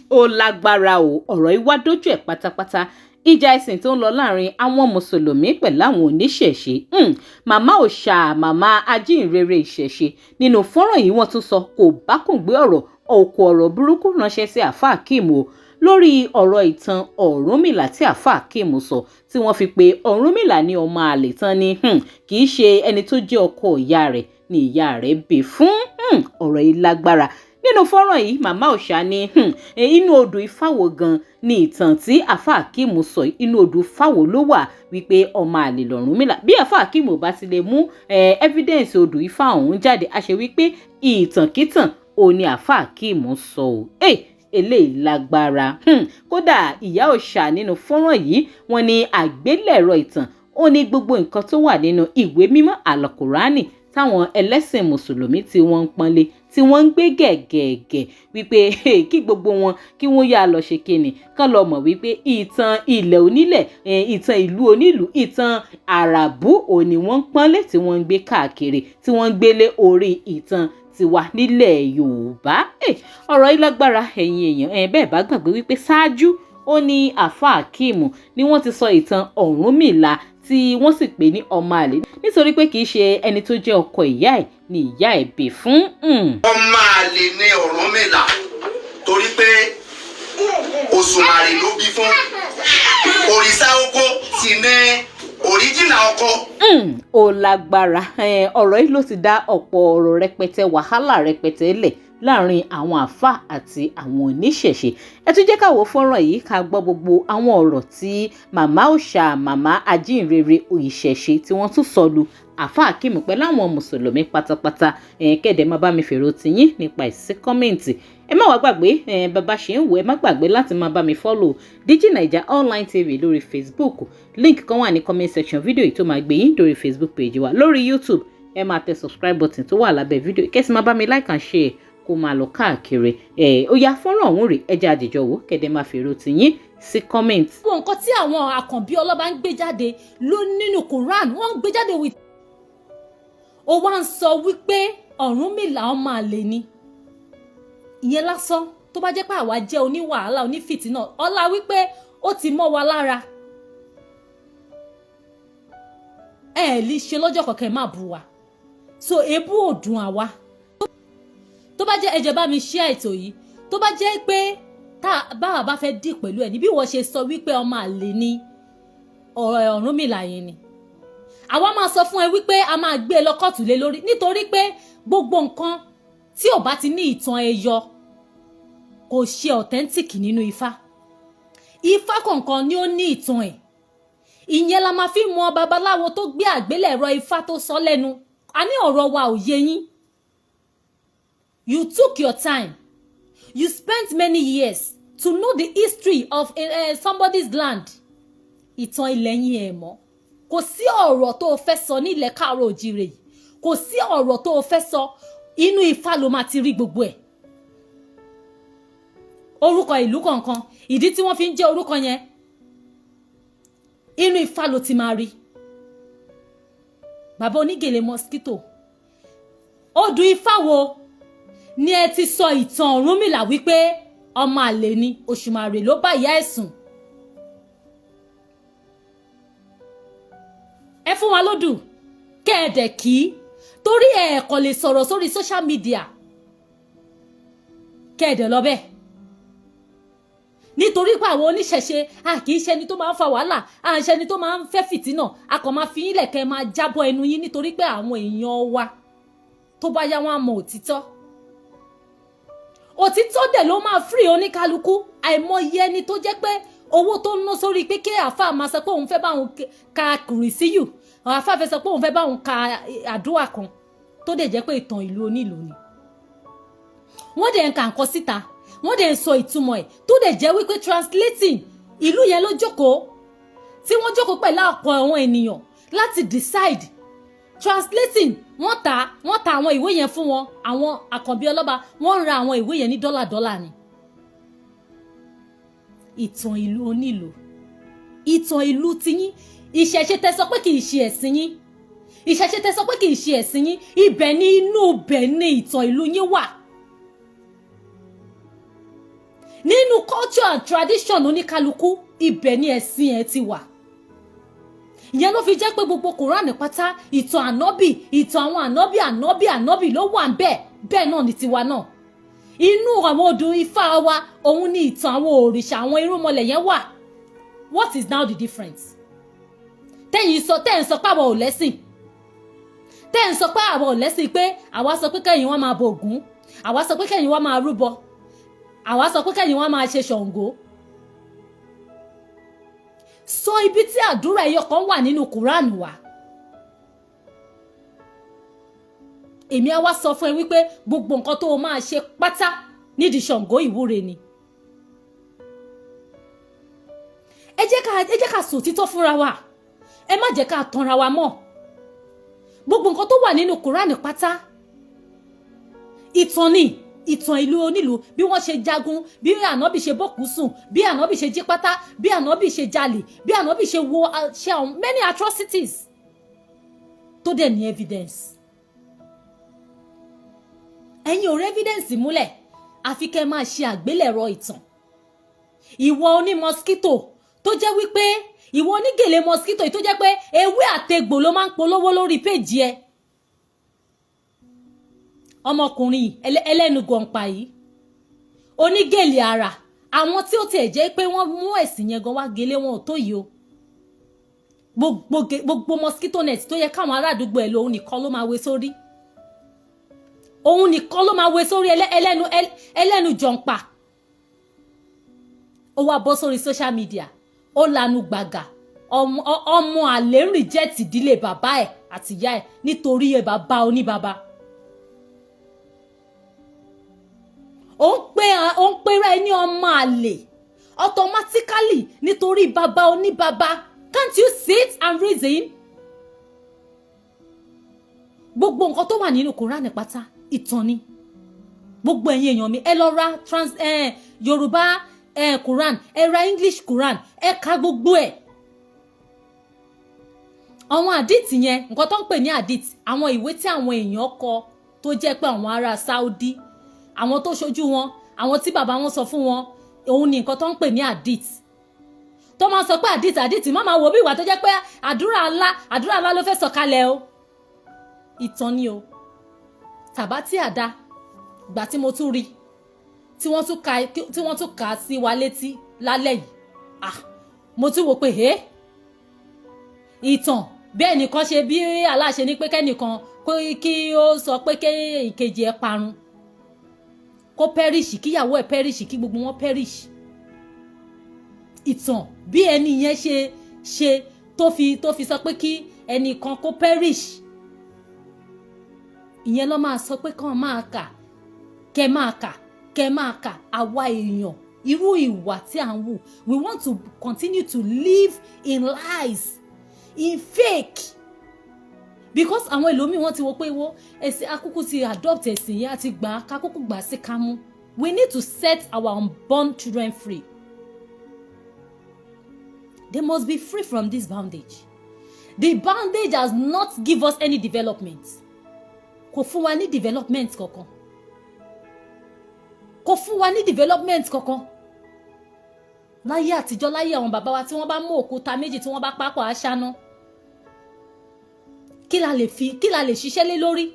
ó lágbára o ọ̀rọ̀ yìí wá dójú ẹ̀ pátápátá ìjà ẹ̀sìn tó ń lọ láàrin àwọn mùsùlùmí pẹ̀lú àwọn oníṣẹ̀ṣe màmá òòṣà màmá ajínrere ìṣẹ̀ṣe nínú fọ́nrán yìí wọ́n tún sọ kò bákùngbé ọ̀rọ̀ òkò ọ̀rọ̀ burúkú ránṣẹ́ sí Alfa Akeem o lórí ọ̀rọ̀ ìtàn Ọ̀rúnmìlà tí Alfa Akeem sọ tí wọ́n fi pe Ọ̀rúnmìlà ní ọmọ àlè tán ni kì í ṣe ẹni tó jẹ́ ọkọ ìyá rẹ̀ ni ìyá rẹ̀ bí fún ọ̀rọ̀ yìí lágbára nínú fọ́nrán yìí màmá òòṣà ní inú odò Ifáwo gan ni ìtàn tí Alfa Akeem sọ inú odò Ifáwo ló wà wípé ọmọ àlè l'Ọ̀rúnmìlà bí Alfa Akeem bá ti lè mú evidence odò Ifá ọ̀hún jáde a ṣe wípé ìtànkítàn ò ní Alfa Akeem sọ o eléyìí lágbára kódà ìyá òòṣà nínú fọ́nrán yìí wọ́n ní àgbélẹ̀rọ ìtàn ó ní gbogbo nǹkan tó wà nínú ìwé mímọ́ àlùkùránì táwọn ẹlẹ́sìn mùsùlùmí tí wọ́n ń pọ́nlé tí wọ́n ń gbé gẹ̀gẹ̀gẹ̀ wípé kí gbogbo wọn kí wọ́n yá lọ ṣe kíni kán lọ mọ̀ wípé ìtàn ilẹ̀ onílẹ̀ ìtàn ìlú onílùú ìtàn àràbù òní wọ́n ń pọ́nlé tí wọ́n ń gbé káàkiri tí wọ́n ń gbélé orí ìtàn tiwa nílẹ̀ Yorùbá ọ̀rọ̀ yìí lágbára ẹ̀yin èèyàn bẹ́ẹ̀ bá gbàgbé wípé ṣáájú ó ní Alfa Akeem ni wọ́n ti sọ ìtàn Ọ̀rúnmìlà tí wọ́n sì pè ní ọmọ àlè nítorí pé kì í ṣe ẹni tó jẹ́ ọkọ ìyá ẹ̀ ni ìyá ẹ̀ bí fún. ọmọ àlè ni Ọ̀rúnmìlà torí pé Òṣùmàrè ló bí fún òrìṣà oko sì ní òríjìnà ọkọ. ó lágbára ọ̀rọ̀ yìí ló ti dá ọ̀pọ̀ ọ̀rọ̀ rẹpẹtẹ wàhálà rẹpẹtẹ lẹ̀ láàrin àwọn àfà àti àwọn oníṣẹ̀ṣe ẹ tún jẹ́ ká wo fọ́nrán yìí ká gbọ́ gbogbo àwọn ọ̀rọ̀ tí màmá òòṣà màmá ajínrere ìṣẹ̀ṣe tí wọ́n tún sọ lu Alfa Akeem pẹ̀lú àwọn mùsùlùmí pátápátá kẹ́dẹ̀ má bá mi fèrò tiyín nípa ìsí kọ́mẹ́ǹtì ẹ má wá gbàgbé bàbá ṣe ń wò ẹ má gbàgbé láti máa bá mi follow DIGINAIJA online tv lórí Facebook link kan wà ní comment section fídíò yìí tó máa gbé yín lórí Facebook page wa lórí YouTube ẹ máa tẹ subscribe button tó wà lábẹ́ fídíò kẹ́sì má bá mi like and share kó máa lọ káàkiri ó yá fọ́nrán ọ̀hún rè ẹja àjèjọ wò kẹ́dẹ̀ máa fèrò tiyín sí comment. gbogbo nǹkan tí àwọn àkànbí ọlọ́ba ń gbé jáde ló nínú Quran wọ́n ń gbé jáde with ó wá ń sọ wípé Ọ̀rúnmìlà ọmọ àlè ni ìyẹn lásán tó bá jẹ́ pé àwa jẹ́ oníwàhálà onífìtínà ọlá wípé ó ti mọ́ wa lára lè ṣe lọ́jọ́ kọ̀ọ̀kan má bú wa so ebú ò dùn àwa tó bá jẹ́ ẹjẹ́ bá mi share ètò yìí tó bá jẹ́ pé báwa bá fẹ́ dì pẹ̀lú ẹ̀ ní bí wọ́n ṣe sọ wípé ọmọ àlè ni Ọ̀rúnmìlà yẹn ni àwa máa sọ fún ẹ wípé a máa gbé e lọ kóòtù lé lórí nítorí pé gbogbo nǹkan tí ò bá ti ní ìtàn ẹyọ kò ṣe authentic nínú Ifá kọ̀ọ̀kan ni ó ní ìtàn ẹ̀ ìyẹn la máa fi mọ babaláwo tó gbé àgbélẹ̀rọ Ifá tó sọ lẹ́nu a ní ọ̀rọ̀ wa ò yé yín you took your time you spent many years to know the history of somebody's land ìtàn ilẹ̀ yín ẹ̀ mọ́ kò sí ọ̀rọ̀ tó o fẹ́ sọ nílẹ̀ káàárọ̀ òjíire yìí kò sí ọ̀rọ̀ tó o fẹ́ sọ inú Ifá ló máa ti rí gbogbo ẹ̀ orúkọ ìlú kọ̀ọ̀kan ìdí tí wọ́n fi ń jẹ́ orúkọ yẹn inú Ifá ló ti máa rí bàbá onígèlè mosquito odù Ifá wo ni ẹ ti sọ ìtàn Ọ̀rúnmìlà wípé ọmọ àlè ni Òṣùmàrè ló bá ìyá ẹ̀ sùn ẹ fún wa lódù kẹ́ẹ̀dẹ̀ kí torí ẹ̀ẹ̀kọ́ lè sọ̀rọ̀ sórí social media kẹ́ẹ̀dẹ̀ lọ bẹ́ẹ̀ nítorí pé àwọn oníṣẹ̀ṣe kì í ṣe ẹni tó máa ń fa wàhálà à ń ṣe ẹni tó máa ń fẹ́ fìtínà a kàn máa fi yín lẹ̀kẹ́ máa jábọ́ ẹnu yín nítorí pé àwọn èèyàn wa tó bá yá wọn á mọ òtítọ́ dẹ̀ ló máa free oníkálukú àìmọye ẹni tó jẹ́ pé owó tó ń ná sórí pé kí àáfàá máa sọ pé òun fẹ́ bá òun ka kùrìsíyù àáfàá fẹ́ sọ pé òun fẹ́ bá òun ka àdúrà kan tó dẹ̀ jẹ́ pé ìtàn ìlú onílù ni wọ́n dẹ̀ ń ka nǹkan síta wọ́n dẹ̀ ń sọ ìtumọ̀ ẹ̀ tó dẹ̀ jẹ́ wípé translating ìlú yẹn ló jókòó tí wọ́n jókòó pẹ̀lú àpọ̀ àwọn ènìyàn láti decide translating wọ́n ta àwọn ìwé yẹn fún wọn àwọn àkànbí ọlọ́ba wọ́n ń ra àwọn ìwé yẹn ní dọ́là ni ìtàn ìlú onílù ìtàn ìlú tiyín ìṣẹ̀ṣe tẹ́ sọ pé kì í ṣe ẹ̀sìn yín ìṣẹ̀ṣe tẹ́ sọ pé kì í ṣe ẹ̀sìn yín ibẹ̀ ni inú ibẹ̀ ni ìtàn ìlú yín wà nínú culture and tradition oníkálukú ibẹ̀ ni ẹ̀sìn ẹ̀ ti wà. Ìyẹn ló fi jẹ́ pé gbogbo Kùránì pátá ìtàn ànábì ìtàn àwọn ànábì ló wà ńbẹ̀ bẹ́ẹ̀ náà ni tiwa náà. Inú àwọn odù Ifá wa òun ni ìtàn àwọn òrìṣà àwọn irúnmọlẹ̀ yẹn wà. What is now the difference? Tẹ́yìn sọ pé àwa ò lẹ́sìn. Tẹ́yìn sọ pé àwa ò lẹ́sìn pé àwa sọ pé kẹ́yìn wọ́n máa bọ Ògún. Àwa sọ pé kẹ́yìn wọ́n máa rúbọ. Àwa sọ pé kẹ́yìn wọ́n máa ṣe Ṣàngó. Sọ ibi tí àdúrà ẹyọ kan wà nínú Kùránì wa. Èmi á wá sọ fún ẹ wípé gbogbo nǹkan tó o máa ṣe pátá nídìí Ṣàngó ìwúre ni. Ẹ jẹ́ ká sọ òtítọ́ fúnra wa. Ẹ má jẹ́ ká tanra wa mọ́. Gbogbo nǹkan tó wà nínú Kùránì pátá ìtàn ni. Ìtàn ìlú onílùú bí wọ́n ṣe jagun bí ànábì ṣe bọ́kù sùn bí ànábì ṣe jí pátá bí ànábì ṣe jalè bí ànábì ṣe ṣe many atrocities tó dẹ̀ ní evidence. Ẹ̀yin ò rí evidence múlẹ̀ àfi kẹ́ máa ṣe àgbélẹ̀rọ ìtàn. Ìwọ oní mosquito tó jẹ́ wípé ìwọ onígèlè mosquito tó jẹ́ pé ewé àtegbò ló máa ń polówó lórí péjì ẹ. Ọmọkùnrin ẹlẹ́nu gọ̀ǹpà yìí onígèlè ara àwọn tí ó tiẹ̀ jẹ́ pé wọ́n mú ẹ̀sìn yẹn gan wá gèlè wọn ò tó yìí o. Gbogbo mosquito net tó yẹ káwọn ará àdúgbò ẹ̀ lòun nìkan ló máa wé sórí. Òun nìkan ló máa wé sórí ẹlẹ́nu jọ̀ǹpà. Ó wá bọ́ sórí social media ó lanu gbàgà ọmọ àlè ń reject ìdílé bàbá ẹ̀ àti ìyá ẹ̀ nítorí ẹ̀ bàbá oníbàbá. Ó ń pera ẹni ọmọ àlè automatically nítorí bàbá oníbàbá. Can't you sit and reason? Gbogbo nǹkan tó wà nínú Kùránì pátá ìtàn ni. Gbogbo ẹ̀yin èèyàn mi ẹ lọ ra Yorùbá Quran ẹ ra English Quran ẹ ka gbogbo ẹ̀. Àwọn àdìtì yẹn nǹkan tó ń pè ní àdìtì àwọn ìwé tí àwọn èèyàn kọ tó jẹ́ pé àwọn ará Saudi àwọn tó ṣojú wọn àwọn tí bàbá wọn sọ fún wọn òun ni nǹkan tó ń pè ní àdìtì. Tó máa sọ pé àdìtì má máa wò bí ìwà tó jẹ́ pé àdúrà ńlá ló fẹ́ sọ̀kalẹ̀ o. Ìtàn ni o. Tàbá tí àdá gbà tí mo tún rí tí wọ́n tún kà sí wa létí lálẹ́ yìí mo tún wò pé ìtàn bẹ́ẹ̀ nìkan ṣe bí aláṣẹ ní pé kẹ́nìkan kí ó sọ pé ìkejì ẹ̀ parun kó perish kíyàwó ẹ̀ perish kí gbogbo wọn perish. Ìtàn bí ẹni yẹn ṣe tó fi sọ pé kí ẹnìkan kó perish ìyẹn ló máa sọ pé kàn máa kà kẹ́ máa kà àwa èèyàn irú ìwà tí à ń wù. We want to continue to live in lies in fake because àwọn ẹlòmíì wọ́n ti wò pé ẹ̀sìn akúkú ti adopt ẹ̀sìn yẹn àti gbà kákúkú gbà sí kámú. We need to set our unborn children free. They must be free from this bondage. The bondage has not give us any development. Kò fún wa ní development kankan. Kò fún wa ní development kankan. Láyé àtijọ́ láyé àwọn bàbá wa tí wọ́n bá mú òkúta méjì tí wọ́n bá papọ̀ aṣáná. Kí la lè ṣiṣẹ́ lé lórí?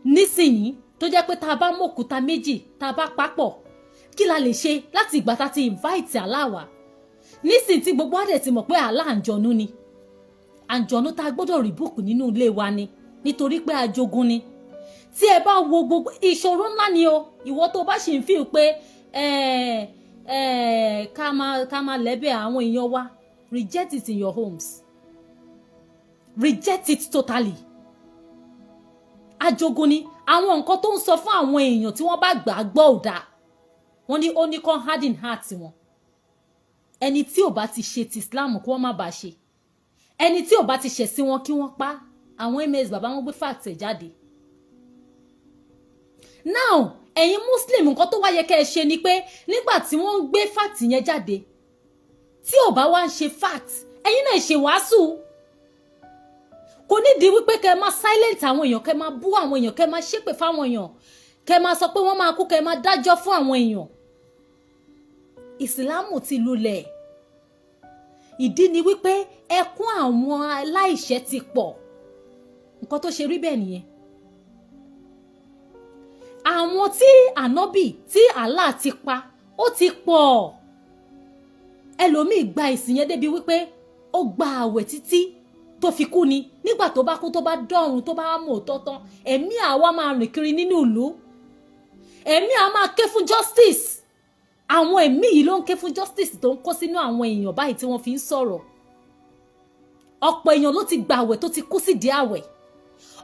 Nísìnyí tó jẹ́ pé tá a bá mú òkúta méjì tá a bá papọ̀ kí la lè ṣe láti ìgbà tá a ti invite Allah wa. Nísìnyí tí gbogbo àdẹ̀ ti mọ̀ pé Allah àǹjọ̀nú ni. Àǹjọ̀nú tá a gbọ́dọ̀ rí bùkù nínú ilé wa ni nítorí pé ajogun ni. Tí ẹ bá wo gbogbo ìṣòro ńlá ni o ìwọ tó bá ṣì ń feel pé ká máa lẹ́bẹ̀ àwọn èèyàn wa reject it in your homes. Reject it totally. Ajogun ni àwọn nǹkan tó ń sọ fún àwọn èèyàn tí wọ́n bá gbà gbọ́ ò dáa. Wọ́n ní ó ní kàn harden heart wọn. Ẹni tí ò bá ti ṣe ti Islam kí wọ́n má bàa ṣe. Ẹni tí ò bá ti ṣẹ̀ sí wọn kí wọ́n pa. Àwọn ms bàbá wọn gbé fact ẹ̀ jáde. Now ẹ̀yin Muslim nǹkan tó wá yẹ kẹ́ ẹ ṣe ni pé nígbà tí wọ́n ń gbé fact yẹn jáde tí ò bá wá ń ṣe fact ẹ̀yin náà ṣe wàásù. Kò nídìí wípé kẹ́ máa silent àwọn èèyàn kẹ́ máa bú àwọn èèyàn kẹ́ máa ṣépè fáwọn èèyàn kẹ́ máa sọ pé wọ́n máa kú kẹ́ máa dájọ́ fún àwọn èèyàn. ìsìlámù ti lulẹ̀. Ìdí ni wípé ẹkún àwọn aláìṣẹ̀ ti pọ̀. Nǹkan tó ṣe rí bẹ́ẹ̀ nìyẹn. Àwọn tí ànábì tí Allah ti pa ó ti pọ̀. Ẹlòmíì gba ìsìn yẹn débi wípé ó gba àwẹ̀ títí tó fi kú ni. Nígbà tó bá kú tó bá dọ̀run tó bá mọ̀ tọ́tán ẹ̀mí àwa máa rìn kiri nínú ìlú. Ẹ̀mí àwa máa ké fún justice. Àwọn ẹ̀mí yìí ló ń ké fún justice tó ń kó sínú àwọn èèyàn báyìí tí wọ́n fi ń sọ̀rọ̀. Ọ̀pọ̀ èèyàn ló ti gbàwẹ̀ tó ti kú sídìí àwẹ̀.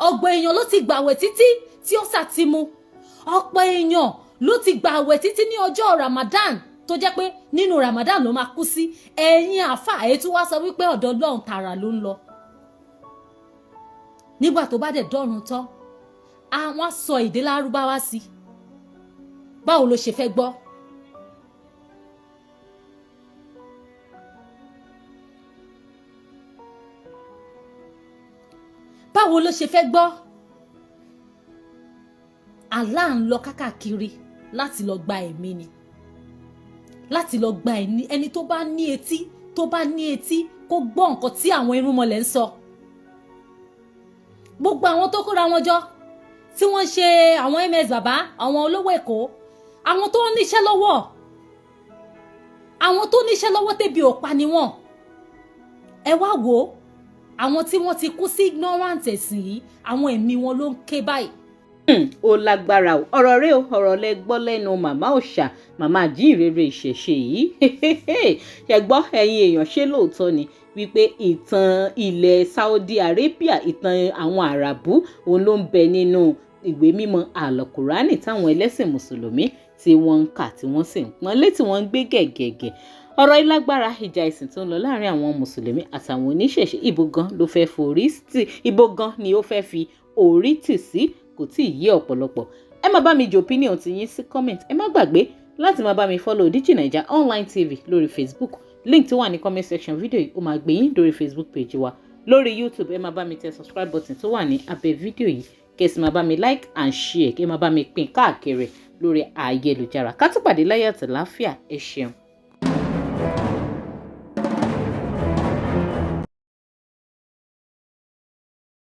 Ọ̀pọ̀ èèyàn ló ti gbàwẹ̀ títí tí ó ṣàtìmú. Ọ̀pọ̀ èèyàn ló ti gbàwẹ̀ títí ní ọjọ́ Ramadan tó jẹ́ pé nínú Ramadan ló máa kú sí. Ẹ̀yin àfà ètò wá sọ wípé ọ̀dọ̀ Ọlọ́run tààrà ló ń lọ. Nígbà tó bá dẹ̀ dọ́run tán àwọn sọ èdè Lárúbáwá sí. Báwo ló ṣe fẹ́ gbọ́? Báwo ló ṣe fẹ́ gbọ́? Allah ń lọ kákàkiri láti lọ gba ẹ̀mí ni. Láti lọ gba ẹni tó bá ní etí kó gbọ́ nǹkan tí àwọn irúnmọlẹ̀ ń sọ. Gbogbo àwọn tó kóra wọn jọ tí wọ́n ṣe àwọn ms bàbá àwọn olówó Èkó àwọn tó níṣẹ́ lọ́wọ́ tẹ́bi ò pa ni wọ́n. Ẹ wá wò ó àwọn tí wọ́n ti kú sí ignorance ẹ̀sìn yìí àwọn ẹ̀mí wọn ló ń ké báyìí. Ó lágbára o ọ̀rọ̀ rẹ o ọ̀rọ̀ lẹ gbọ́ lẹ́nu màmá òòṣà màmá àjíǹrere ìṣẹ̀ṣe yìí ṣe gbọ́ ẹ̀yin èèyàn ṣé lóòótọ́ ni wípé ìtàn ilẹ̀ Saudi Arabia ìtàn àwọn àràbù òun ló ń bẹ nínú ìwé mímọ́ àlọ́kùránì táwọn ẹlẹ́sìn mùsùlùmí tí wọ́n ń kà tí wọ́n sì ń pọ́n lé tí wọ́n ń gbé gẹ̀gẹ̀gẹ̀. Ọ̀rọ̀ ìlágbára ìjà ìsìn tó ń lọ láàrin àwọn mùsùlùmí àtàwọn oníṣẹ̀ṣe ibo gan ló fẹ́ forí tì ibo gan ni ó fẹ́ fi orí tì sí kò tí ì yé ọ̀pọ̀lọpọ̀. Ẹ má bá mi jọ opinion ti yín sí comment. Ẹ má gbàgbé láti máa bá mi follow DIGINAIJA online TV lórí Facebook. Link tó wà ní comment section fídíò yìí ó máa gbé yín lórí Facebook page wa. Lórí YouTube ẹ máa bá mi tẹ subscribe button tó wà ní abẹ́ fídíò yìí. Kẹ́sì máa bá mi like and share kí ẹ máa bá mi pín káàkiri lórí ayélujára. Ká tún pàdé láyọ̀ àti láfíà. Ẹ ṣeun.